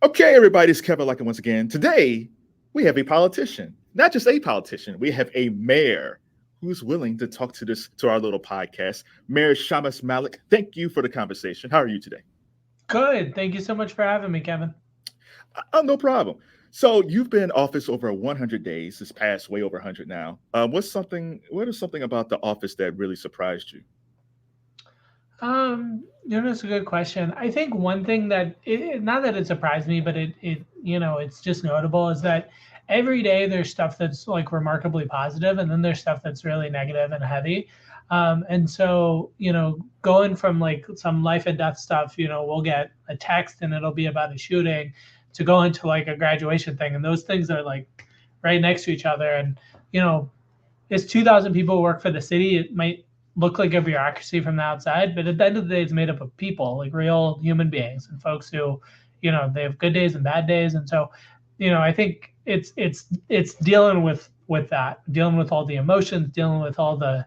Okay, everybody, it's Kevin Lockett once again. Today, we have a politician, not just a politician. We have a mayor who's willing to talk to our little podcast. Mayor Shammas Malik, thank you for the conversation. How are you today? Good. Thank you so much for having me, Kevin. No problem. So you've been in office over 100 days. It's past way over 100 now. What is something about the office that really surprised you? That's a good question. I think one thing that not that it surprised me, but it's just notable is that every day there's stuff that's like remarkably positive, and then there's stuff that's really negative and heavy. And so, going from like some life and death stuff, we'll get a text and it'll be about a shooting to go into like a graduation thing. And those things are like right next to each other. And, it's 2,000 people who work for the city. It might look like a bureaucracy from the outside, but at the end of the day, it's made up of people, like real human beings and folks who, they have good days and bad days. And so, I think it's dealing with that, dealing with all the emotions, dealing with all the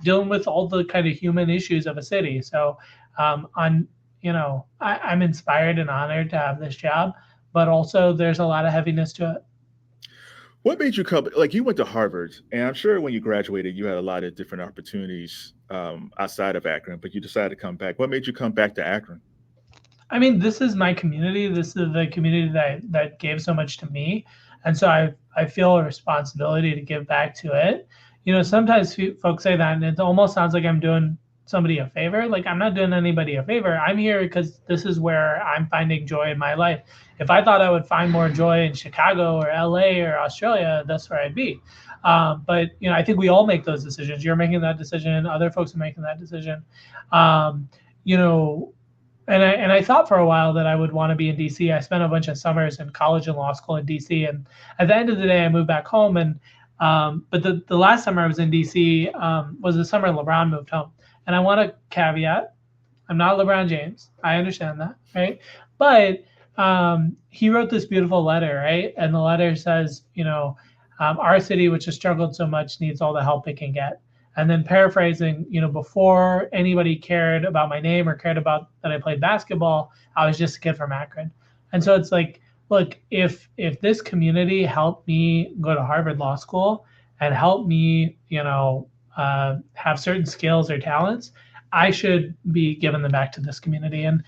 dealing with all the kind of human issues of a city. So, I'm inspired and honored to have this job, but also there's a lot of heaviness to it. What made you come? Like you went to Harvard, and I'm sure when you graduated, you had a lot of different opportunities outside of Akron, but you decided to come back. What made you come back to Akron? I mean, this is my community. This is the community that gave so much to me, and so I feel a responsibility to give back to it. Sometimes folks say that, and it almost sounds like I'm doing somebody a favor. Like I'm not doing anybody a favor. I'm here because this is where I'm finding joy in my life. If I thought I would find more joy in Chicago or LA or Australia, that's where I'd be. But I think we all make those decisions. You're making that decision. Other folks are making that decision. You know, and I thought for a while that I would want to be in DC. I spent a bunch of summers in college and law school in DC, and at the end of the day, I moved back home. And but the last summer I was in DC was the summer LeBron moved home. And I want to caveat, I'm not LeBron James. I understand that, right? But he wrote this beautiful letter, right? And the letter says, our city, which has struggled so much, needs all the help it can get. And then paraphrasing, before anybody cared about my name or cared about that I played basketball, I was just a kid from Akron. And so it's like, look, if this community helped me go to Harvard Law School and helped me, have certain skills or talents, I should be giving them back to this community. And,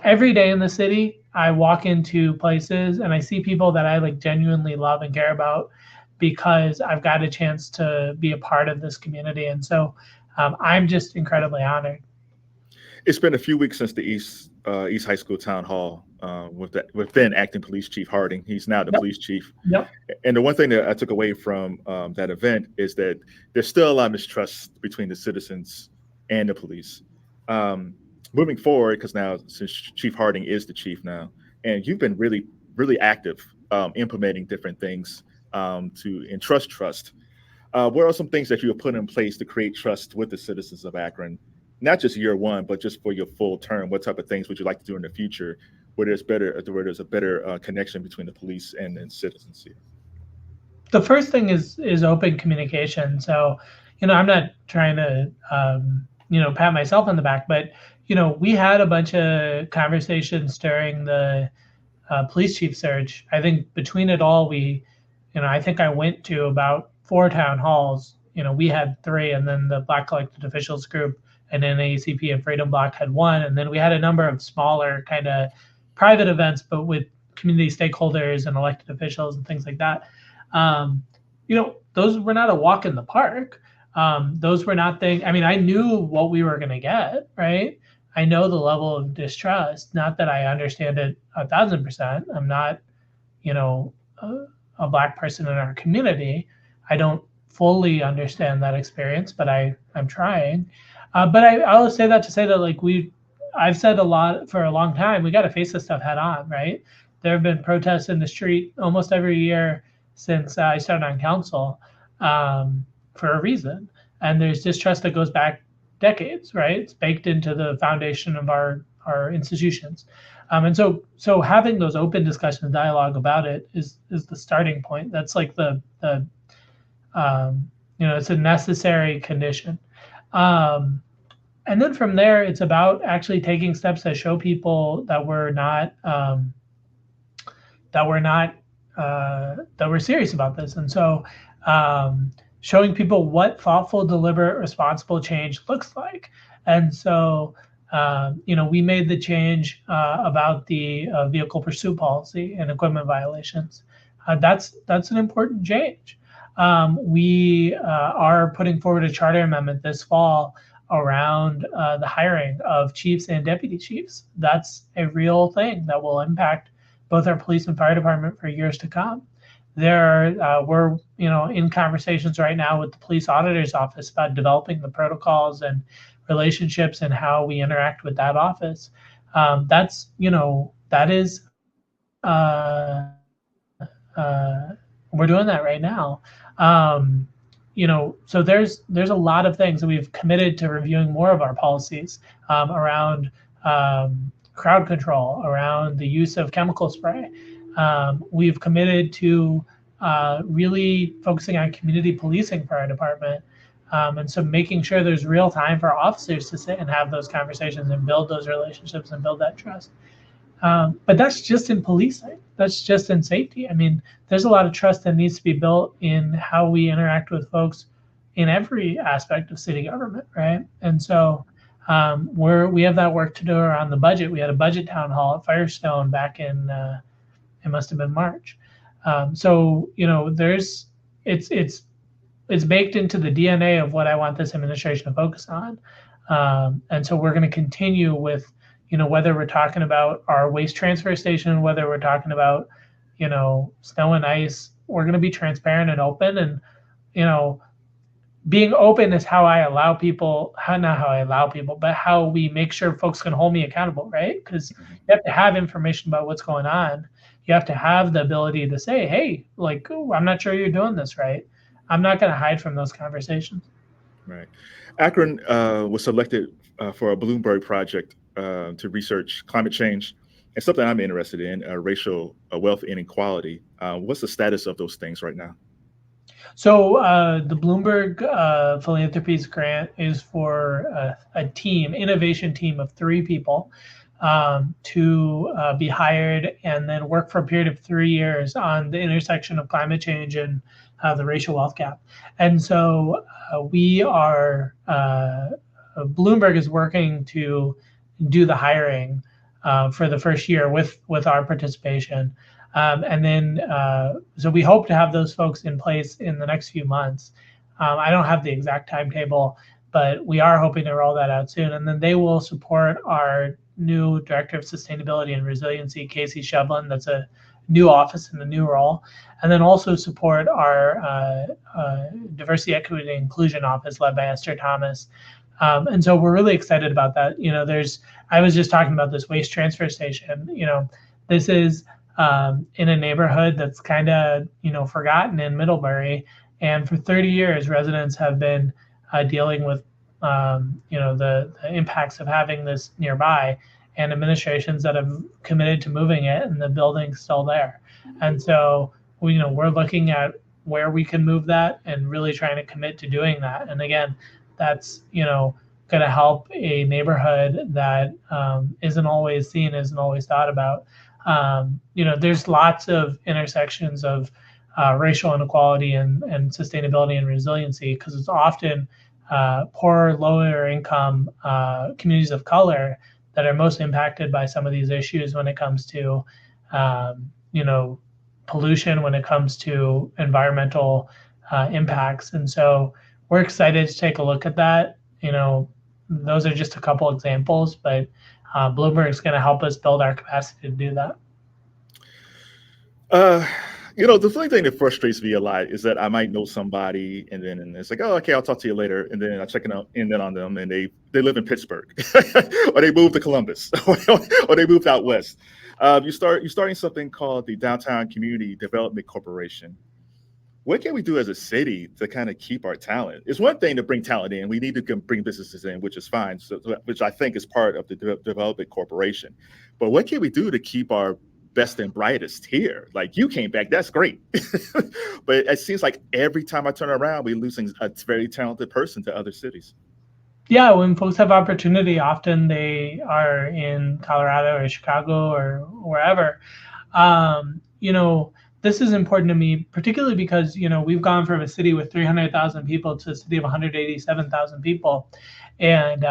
every day in the city, I walk into places and I see people that I like genuinely love and care about because I've got a chance to be a part of this community. And so I'm just incredibly honored. It's been a few weeks since the East High School Town Hall with then acting police chief Harding. He's now the police chief. Yep. And the one thing that I took away from that event is that there's still a lot of mistrust between the citizens and the police. Moving forward, because now since Chief Harding is the chief now, and you've been really, really active implementing different things to entrust trust. What are some things that you have put in place to create trust with the citizens of Akron? Not just year one, but just for your full term. What type of things would you like to do in the future where there's a better connection between the police and citizens here? The first thing is open communication. So, I'm not trying to, pat myself on the back, but, we had a bunch of conversations during the police chief search. I think between it all, I think I went to about 4 town halls. We had 3, and then the Black Elected Officials group and NAACP and Freedom Block had 1. And then we had a number of smaller kind of private events, but with community stakeholders and elected officials and things like that. Those were not a walk in the park. Those were not things. I mean, I knew what we were going to get, right? I know the level of distrust. Not that I understand it 1,000%. I'm not, a Black person in our community. I don't fully understand that experience, but I'm trying. But I will say that to say that I've said a lot for a long time, we got to face this stuff head on, right? There have been protests in the street almost every year since I started on council for a reason. And there's distrust that goes back decades, right? It's baked into the foundation of our institutions. And so having those open discussions, dialogue about it is the starting point. That's like it's a necessary condition. And And then from there, it's about actually taking steps that show people that we're serious about this. And so showing people what thoughtful, deliberate, responsible change looks like. And so, we made the change about the vehicle pursuit policy and equipment violations. That's an important change. We are putting forward a charter amendment this fall around the hiring of chiefs and deputy chiefs. That's a real thing that will impact both our police and fire department for years to come. We're in conversations right now with the police auditor's office about developing the protocols and relationships and how we interact with that office. We're doing that right now. So there's a lot of things that we've committed to reviewing more of our policies around crowd control, around the use of chemical spray. We've committed to really focusing on community policing for our department. And so making sure there's real time for officers to sit and have those conversations and build those relationships and build that trust. But that's just in policing. That's just in safety. I mean, there's a lot of trust that needs to be built in how we interact with folks in every aspect of city government, right? And so we have that work to do around the budget. We had a budget town hall at Firestone back in it must have been March. It's baked into the DNA of what I want this administration to focus on. And so we're going to continue with, whether we're talking about our waste transfer station, whether we're talking about, snow and ice, we're going to be transparent and open. And, being open is how we make sure folks can hold me accountable, right? Because you have to have information about what's going on. You have to have the ability to say, hey, I'm not sure you're doing this right. I'm not going to hide from those conversations. Right. Akron was selected for a Bloomberg project to research climate change and something I'm interested in, racial wealth inequality. What's the status of those things right now? So the Bloomberg Philanthropies grant is for a innovation team of 3 people to be hired and then work for a period of 3 years on the intersection of climate change and the racial wealth gap. And so Bloomberg is working to do the hiring for the first year with our participation. So we hope to have those folks in place in the next few months. I don't have the exact timetable, but we are hoping to roll that out soon. And then they will support our new Director of Sustainability and Resiliency, Casey Shevlin. That's a new office and a new role. And then also support our Diversity, Equity, and Inclusion office led by Esther Thomas. And so we're really excited about that. I was just talking about this waste transfer station. This is in a neighborhood that's kind of, forgotten in Middlebury. And for 30 years, residents have been dealing with, the impacts of having this nearby, and administrations that have committed to moving it, and the building's still there. And so, we're looking at where we can move that and really trying to commit to doing that. And again, that's, going to help a neighborhood that isn't always seen, isn't always thought about. There's lots of intersections of racial inequality and sustainability and resiliency, because it's often poor, lower income communities of color that are most impacted by some of these issues when it comes to, pollution, when it comes to environmental impacts. And so we're excited to take a look at that. Those are just a couple examples, but Bloomberg is going to help us build our capacity to do that. The funny thing that frustrates me a lot is that I might know somebody, and it's like, oh, okay, I'll talk to you later. And then I check in on them, and they live in Pittsburgh, or they moved to Columbus, or they moved out west. You're starting something called the Downtown Community Development Corporation. What can we do as a city to kind of keep our talent? It's one thing to bring talent in. We need to bring businesses in, which is fine, which I think is part of the Development Corporation. But what can we do to keep our best and brightest here? Like, you came back, that's great. But it seems like every time I turn around, we're losing a very talented person to other cities. Yeah, when folks have opportunity, often they are in Colorado or Chicago or wherever. You know, this is important to me, particularly because, you know, we've gone from a city with 300,000 people to a city of 187,000 people. And,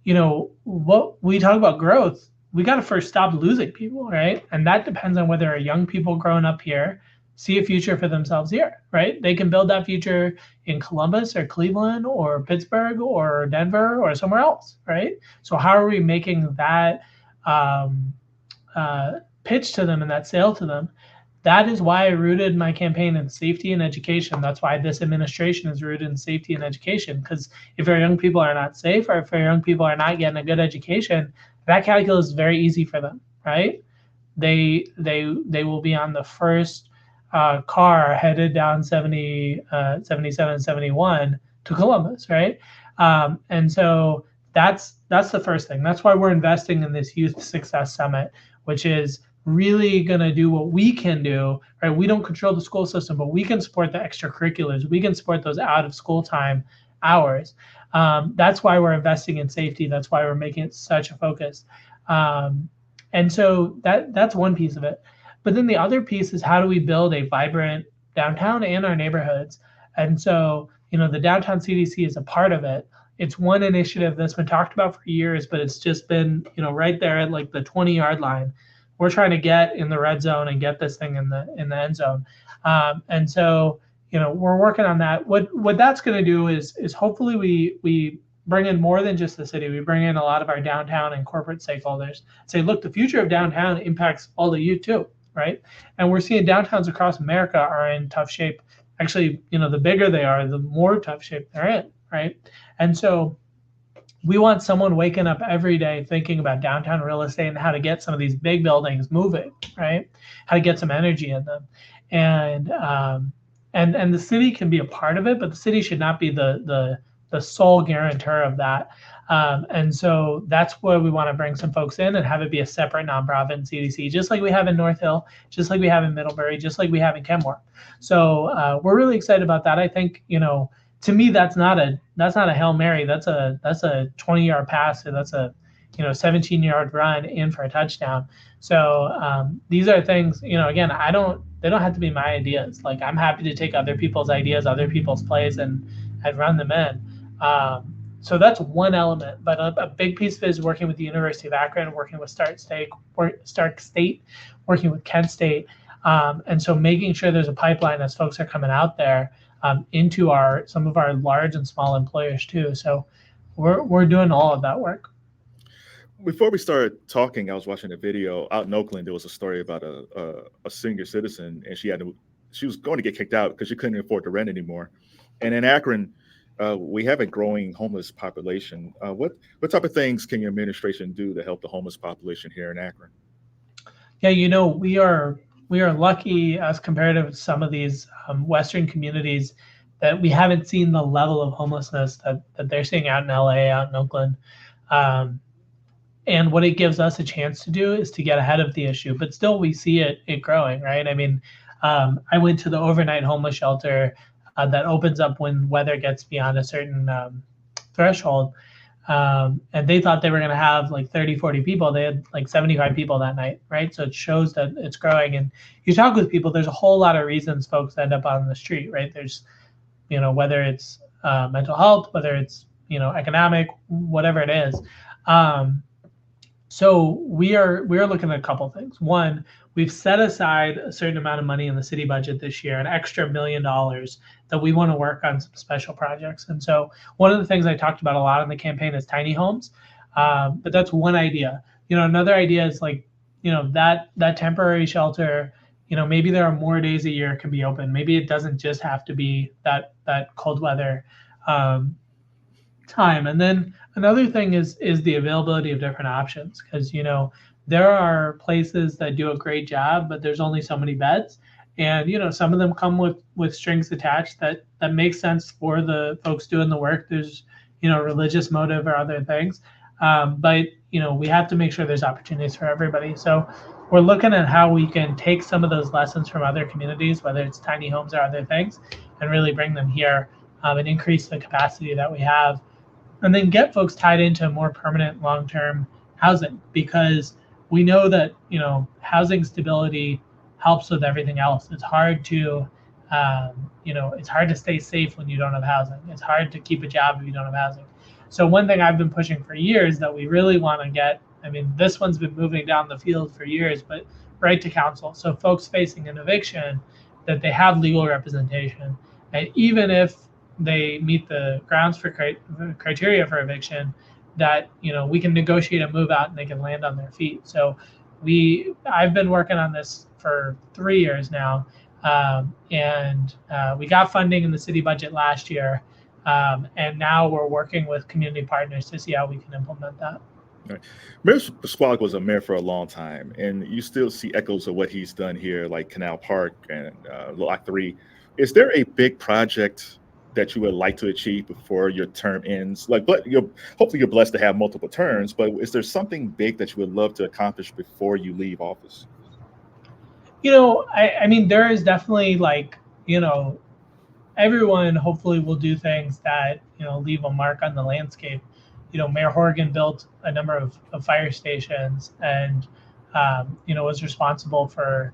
you know, what we talk about growth, we got to first stop losing people, right? And that depends on whether our young people growing up here see a future for themselves here, right? They can build that future in Columbus or Cleveland or Pittsburgh or Denver or somewhere else, right? So how are we making that pitch to them and that sale to them? That is why I rooted my campaign in safety and education. That's why this administration is rooted in safety and education. Because if our young people are not safe, or if our young people are not getting a good education, that calculus is very easy for them, right? They will be on the first car headed down 77, 71 to Columbus, right? And so that's the first thing. That's why we're investing in this Youth Success Summit, which is really going to do what we can do, right? We don't control the school system, but we can support the extracurriculars. We can support those out of school time hours. That's why we're investing in safety. That's why we're making it such a focus. And so that's one piece of it. But then the other piece is, how do we build a vibrant downtown and our neighborhoods? And so, you know, the downtown CDC is a part of it. It's one initiative that's been talked about for years, but it's just been, you know, right there at like the 20-yard line. We're trying to get in the red zone and get this thing in the end zone. And so, you know, we're working on that. What that's going to do is hopefully we bring in more than just the city. We bring in a lot of our downtown and corporate stakeholders. Say, look, the future of downtown impacts all of you too, right? And we're seeing downtowns across America are in tough shape. Actually, you know, the bigger they are, the more tough shape they're in, right? And so we want someone waking up every day thinking about downtown real estate and how to get some of these big buildings moving, right? How to get some energy in them. And the city can be a part of it, but the city should not be the sole guarantor of that. And so that's where we want to bring some folks in and have it be a separate nonprofit CDC, just like we have in North Hill, just like we have in Middlebury, just like we have in Kenmore. So we're really excited about that. I think, you know, to me, that's not a Hail Mary. That's a 20-yard pass, or that's a, you know, 17-yard run in for a touchdown. So these are things, you know, again, they don't have to be my ideas. Like, I'm happy to take other people's ideas, other people's plays, and run them in. So that's one element, but a big piece of it is working with the University of Akron, working with Stark State, working with Kent State. And so making sure there's a pipeline as folks are coming out there into some of our large and small employers too. So we're doing all of that work. Before we started talking, I was watching a video out in Oakland. There was a story about a senior citizen, and she was going to get kicked out because she couldn't afford to rent anymore. And in Akron, we have a growing homeless population. What type of things can your administration do to help the homeless population here in Akron? Yeah, you know, we are lucky as compared to some of these Western communities that we haven't seen the level of homelessness that they're seeing out in LA, out in Oakland. And what it gives us a chance to do is to get ahead of the issue, but still we see it growing, right? I mean, I went to the overnight homeless shelter that opens up when weather gets beyond a certain threshold. And they thought they were going to have like 30, 40 people. They had like 75 people that night, right? So it shows that it's growing. And you talk with people, there's a whole lot of reasons folks end up on the street, right? There's, you know, whether it's mental health, whether it's, you know, economic, whatever it is. So we are looking at a couple things. One, we've set aside a certain amount of money in the city budget this year, an extra $1 million that we want to work on some special projects. And so one of the things I talked about a lot in the campaign is tiny homes, but that's one idea. You know, another idea is like, you know, that temporary shelter, you know, maybe there are more days a year it can be open. Maybe it doesn't just have to be that cold weather time. And then another thing is the availability of different options, because, you know, there are places that do a great job, but there's only so many beds. And, you know, some of them come with strings attached that makes sense for the folks doing the work. There's, you know, religious motive or other things. But, you know, we have to make sure there's opportunities for everybody. So we're looking at how we can take some of those lessons from other communities, whether it's tiny homes or other things, and really bring them here and increase the capacity that we have. and then get folks tied into more permanent long-term housing, because we know that housing stability helps with everything else. It's hard to it's hard to stay safe when you don't have housing. It's hard to keep a job if you don't have housing. So one thing I've been pushing for years that we really want to get, this one's been moving down the field for years, but right to counsel. So folks facing an eviction, that they have legal representation, and even if they meet the grounds for criteria for eviction, that we can negotiate a move out and they can land on their feet. So I've been working on this for 3 years now, and we got funding in the city budget last year, and now we're working with community partners to see how we can implement that. Right. Mayor Malik was a mayor for a long time, and you still see echoes of what he's done here, like Canal Park and Lot 3. Is there a big project that you would like to achieve before your term ends? But hopefully you're blessed to have multiple terms, but is there something big that you would love to accomplish before you leave office? There is definitely everyone hopefully will do things that leave a mark on the landscape. Mayor Horgan built a number of fire stations, and was responsible for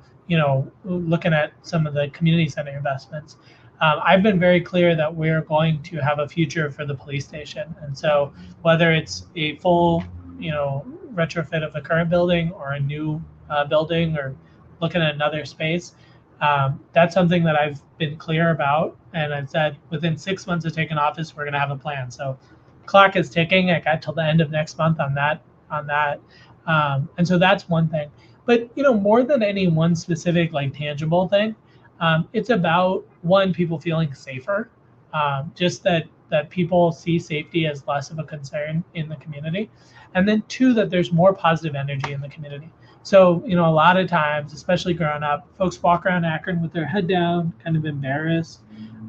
looking at some of the community center investments. I've been very clear that we're going to have a future for the police station, and so whether it's a full retrofit of the current building or a new building or looking at another space, that's something that I've been clear about, and I've said within 6 months of taking office, we're going to have a plan. So clock is ticking. I got till the end of next month on that. And so that's one thing. But more than any one specific tangible thing, it's about, one, people feeling safer, just that people see safety as less of a concern in the community, and then two, that there's more positive energy in the community. So a lot of times, especially growing up, folks walk around Akron with their head down, kind of embarrassed.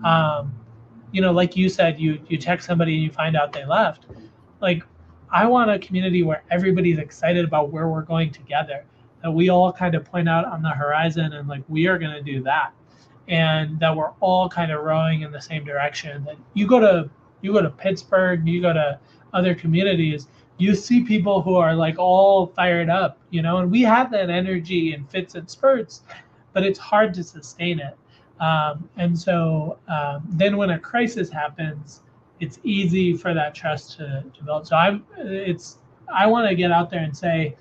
Like you said, you text somebody and you find out they left. I want a community where everybody's excited about where we're going together, that we all kind of point out on the horizon and we are going to do that, and that we're all kind of rowing in the same direction. That you go to Pittsburgh, you go to other communities, you see people who are all fired up, and we have that energy in fits and spurts, but it's hard to sustain it. And so then when a crisis happens, it's easy for that trust to build. So I want to get out there and say,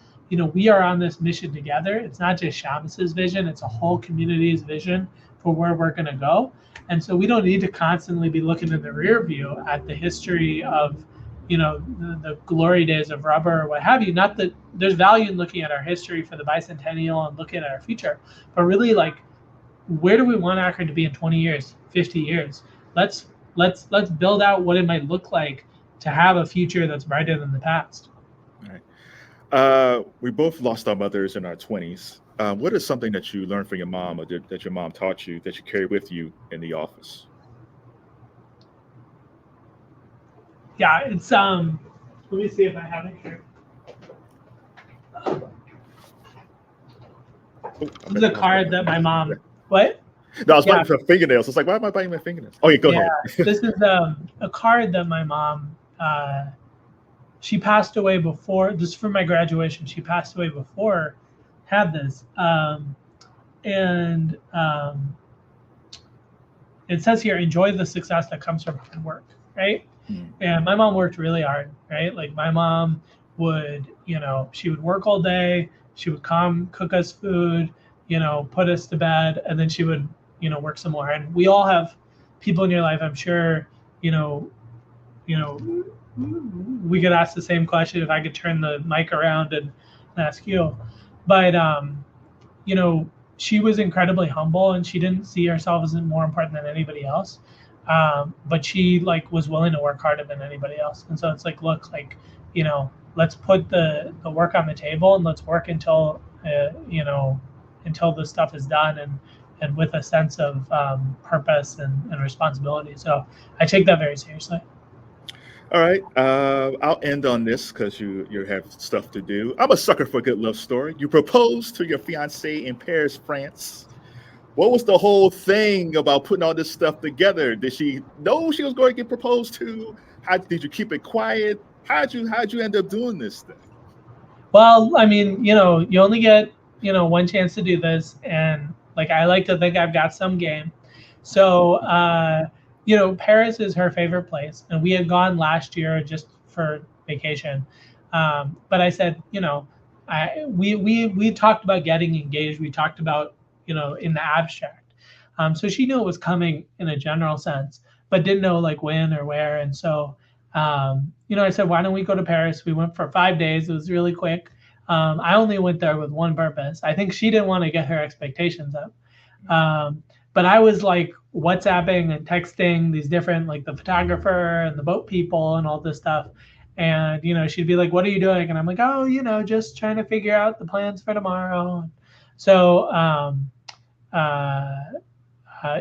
we are on this mission together. It's not just Shammas's vision, it's a whole community's vision for where we're going to go. And so we don't need to constantly be looking in the rear view at the history of, the glory days of rubber or what have you. Not that there's value in looking at our history for the bicentennial and looking at our future, but really where do we want Akron to be in 20 years, 50 years? Let's build out what it might look like to have a future that's brighter than the past. All right. We both lost our mothers in our 20s. What is something that you learned from your mom, or that your mom taught you, that you carry with you in the office? Yeah, it's let me see if I have it here. This is a card that my mom. What? No, I was buying for fingernails. It's why am I buying my fingernails? Oh, yeah, go ahead. This is a card that my mom. She passed away before. This is from my graduation. She passed away before. Had this, and it says here, enjoy the success that comes from hard work, right? Mm-hmm. And my mom worked really hard, right? My mom would, she would work all day. She would come cook us food, put us to bed, and then she would, work some more. And we all have people in your life, I'm sure, we could ask the same question if I could turn the mic around and ask you. But, she was incredibly humble, and she didn't see herself as more important than anybody else. But she was willing to work harder than anybody else. And so it's look, let's put the work on the table, and let's work until the stuff is done, and with a sense of purpose and responsibility. So I take that very seriously. All right. I'll end on this because you have stuff to do. I'm a sucker for a good love story. You proposed to your fiancée in Paris, France. What was the whole thing about putting all this stuff together? Did she know she was going to get proposed to? How did you keep it quiet? How'd you end up doing this thing? Well, I mean, you only get, one chance to do this. And like, I like to think I've got some game. So, Paris is her favorite place. And we had gone last year just for vacation. But I said, we talked about getting engaged. We talked about, in the abstract. So she knew it was coming in a general sense, but didn't know like when or where. And so, I said, why don't we go to Paris? We went for 5 days. It was really quick. I only went there with one purpose. I think she didn't want to get her expectations up. But I was like WhatsApping and texting these different, like the photographer and the boat people and all this stuff. And, she'd be like, what are you doing? And I'm like, oh, just trying to figure out the plans for tomorrow. So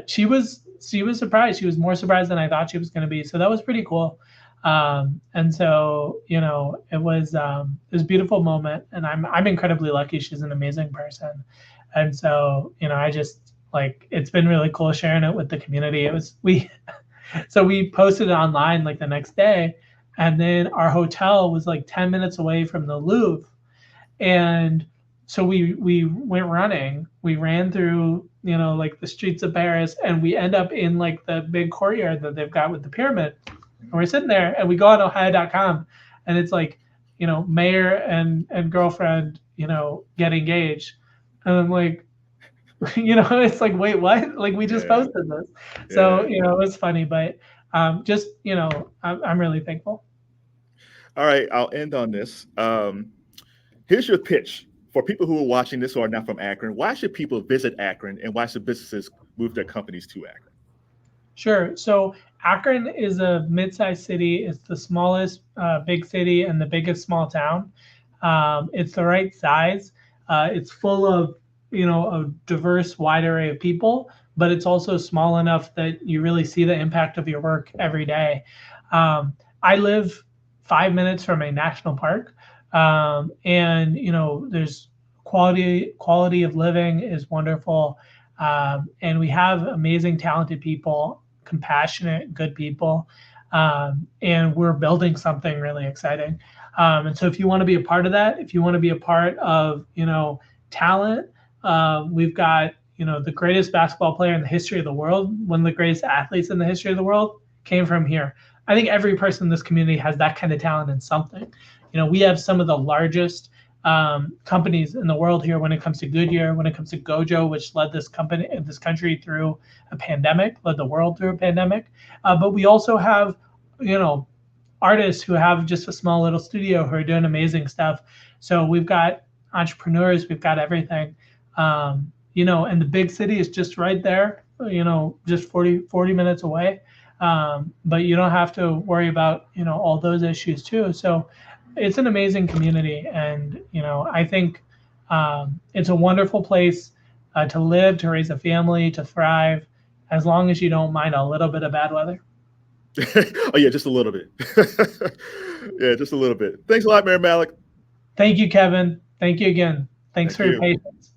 she was surprised. She was more surprised than I thought she was going to be. So that was pretty cool. And so, it was a beautiful moment, and I'm incredibly lucky. She's an amazing person. And so, I just like, it's been really cool sharing it with the community. We posted it online like the next day, and then our hotel was like 10 minutes away from the Louvre. And so we went running, we ran through, like the streets of Paris, and we end up in like the big courtyard that they've got with the pyramid. And we're sitting there, and we go on Ohio.com, and it's like, mayor and girlfriend, get engaged. And I'm like, it's like, wait, what? Like, we just posted this. So, it was funny, but just, I'm really thankful. All right, I'll end on this. Here's your pitch for people who are watching this who are not from Akron. Why should people visit Akron, and why should businesses move their companies to Akron? Sure. So Akron is a mid-sized city. It's the smallest big city and the biggest small town. It's the right size. It's full of, a diverse, wide array of people, but it's also small enough that you really see the impact of your work every day. I live 5 minutes from a national park, and there's quality of living is wonderful, and we have amazing, talented people, compassionate, good people, and we're building something really exciting. And so if you want to be a part of that, if you want to be a part of, talent, we've got, the greatest basketball player in the history of the world, one of the greatest athletes in the history of the world came from here. I think every person in this community has that kind of talent in something. We have some of the largest companies in the world here when it comes to Goodyear, when it comes to Gojo, which led this country through a pandemic, led the world through a pandemic. But we also have, artists who have just a small little studio who are doing amazing stuff. So we've got entrepreneurs, we've got everything, and the big city is just right there, just 40 minutes away. But you don't have to worry about, all those issues too. So it's an amazing community. And, I think it's a wonderful place to live, to raise a family, to thrive, as long as you don't mind a little bit of bad weather. Oh, yeah, just a little bit. Yeah, just a little bit. Thanks a lot, Mayor Malik. Thank you, Kevin. Thank you again. Thanks for your patience.